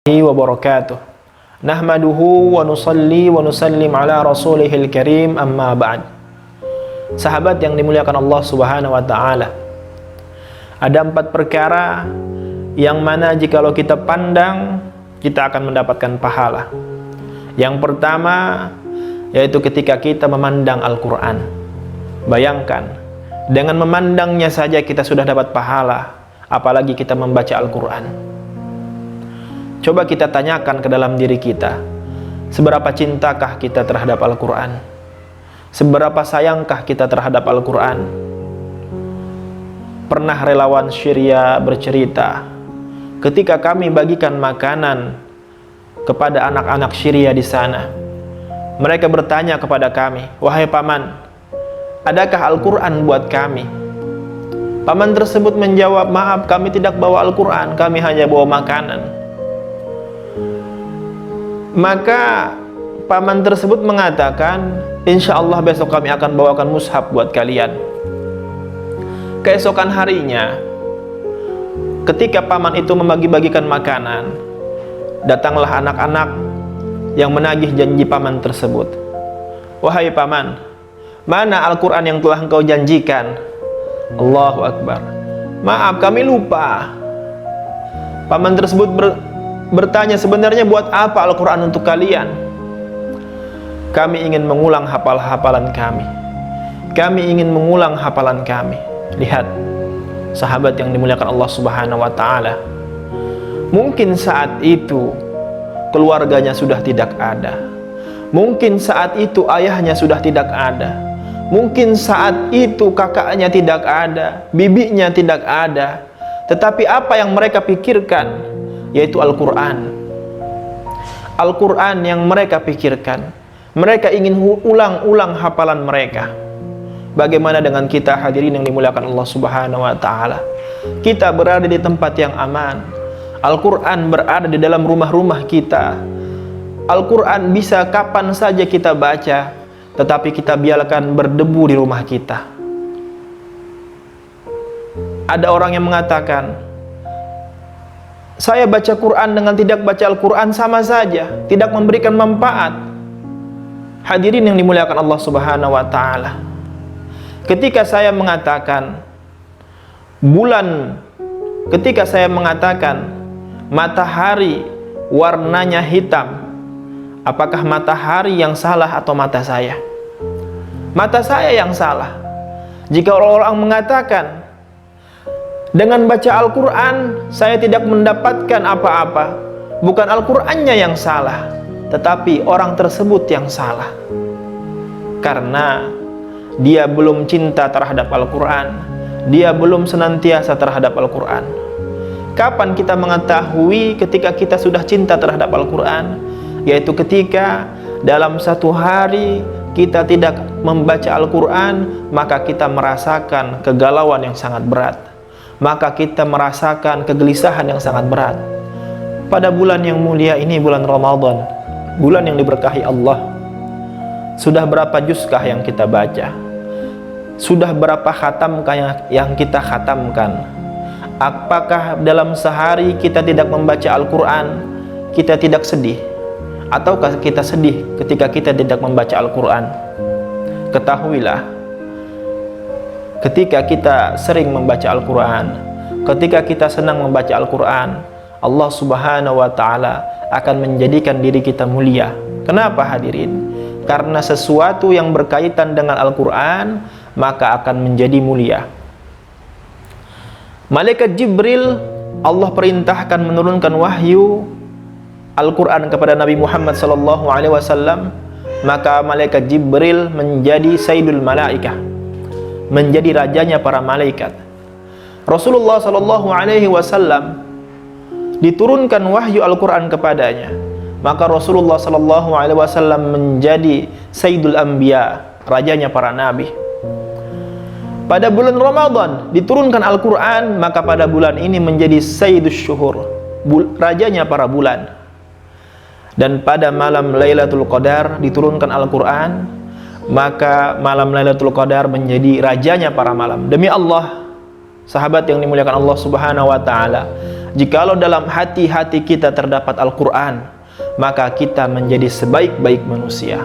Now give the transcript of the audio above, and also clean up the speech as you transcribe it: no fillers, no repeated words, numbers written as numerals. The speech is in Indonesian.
Wabarakatuh. Nahmaduhu wa nusalli wa nusallim ala rasulihil karim, amma ba'd. Sahabat yang dimuliakan Allah subhanahu wa ta'ala, ada 4 perkara yang mana jikalau kita pandang, kita akan mendapatkan pahala. Yang pertama yaitu ketika kita memandang Al-Quran. Bayangkan, dengan memandangnya saja kita sudah dapat pahala, apalagi kita membaca Al-Quran. Coba kita tanyakan ke dalam diri kita, seberapa cintakah kita terhadap Al-Quran? Seberapa sayangkah kita terhadap Al-Quran? Pernah relawan Syria bercerita, ketika kami bagikan makanan kepada anak-anak Syria di sana, mereka bertanya kepada kami, "Wahai paman, adakah Al-Quran buat kami?" Paman tersebut menjawab, "Maaf, kami tidak bawa Al-Quran, kami hanya bawa makanan." Maka paman tersebut mengatakan, "Insya Allah besok kami akan bawakan mushaf buat kalian." Keesokan harinya, ketika paman itu membagi-bagikan makanan, datanglah anak-anak yang menagih janji paman tersebut. "Wahai paman, mana Al-Quran yang telah engkau janjikan?" Allahu Akbar. "Maaf, kami lupa." Paman tersebut bertanya, "Sebenarnya buat apa Al-Quran untuk kalian?" "Kami ingin mengulang hafalan kami. Kami ingin mengulang hafalan kami." Lihat, sahabat yang dimuliakan Allah subhanahu wa ta'ala, mungkin saat itu keluarganya sudah tidak ada, mungkin saat itu ayahnya sudah tidak ada, mungkin saat itu kakaknya tidak ada, bibinya tidak ada, tetapi apa yang mereka pikirkan yaitu Al-Quran. Al-Quran yang mereka pikirkan. Mereka ingin ulang-ulang hafalan mereka. Bagaimana dengan kita hadirin yang dimuliakan Allah subhanahu wa ta'ala? Kita berada di tempat yang aman. Al-Quran berada di dalam rumah-rumah kita. Al-Quran bisa kapan saja kita baca, tetapi kita biarkan berdebu di rumah kita. Ada orang yang mengatakan, "Saya baca Quran dengan tidak baca Al-Quran sama saja, tidak memberikan manfaat." Hadirin yang dimuliakan Allah subhanahu wa ta'ala, ketika saya mengatakan ketika saya mengatakan matahari warnanya hitam, apakah matahari yang salah atau mata saya? Mata saya yang salah. Jika orang mengatakan dengan baca Al-Quran saya tidak mendapatkan apa-apa, bukan Al-Qurannya yang salah, tetapi orang tersebut yang salah, karena dia belum cinta terhadap Al-Quran, dia belum senantiasa terhadap Al-Quran. Kapan kita mengetahui ketika kita sudah cinta terhadap Al-Quran? Yaitu ketika dalam satu hari kita tidak membaca Al-Quran, maka kita merasakan kegalauan yang sangat berat, maka kita merasakan kegelisahan yang sangat berat. Pada bulan yang mulia ini, bulan Ramadan, bulan yang diberkahi Allah, sudah berapa juzkah yang kita baca? Sudah berapa khatamkah yang kita khatamkan? Apakah dalam sehari kita tidak membaca Al-Quran, kita tidak sedih? Ataukah kita sedih ketika kita tidak membaca Al-Quran? Ketahuilah, ketika kita sering membaca Al-Quran, ketika kita senang membaca Al-Quran, Allah subhanahu wa ta'ala akan menjadikan diri kita mulia. Kenapa hadirin? Karena sesuatu yang berkaitan dengan Al-Quran maka akan menjadi mulia. Malaikat Jibril, Allah perintahkan menurunkan wahyu Al-Quran kepada Nabi Muhammad SAW, maka malaikat Jibril menjadi Sayyidul Malaikah, menjadi rajanya para malaikat. Rasulullah SAW diturunkan wahyu Al-Quran kepadanya, maka Rasulullah SAW menjadi Sayyidul Anbiya, rajanya para nabi. Pada bulan Ramadan diturunkan Al-Quran, maka pada bulan ini menjadi Sayyidus Syuhur, rajanya para bulan. Dan pada malam Lailatul Qadar diturunkan Al-Quran, maka malam Lailatul Qadar menjadi rajanya para malam. Demi Allah, sahabat yang dimuliakan Allah subhanahu wa ta'ala, Jikalau dalam hati-hati kita terdapat Al-Quran, maka kita menjadi sebaik-baik manusia.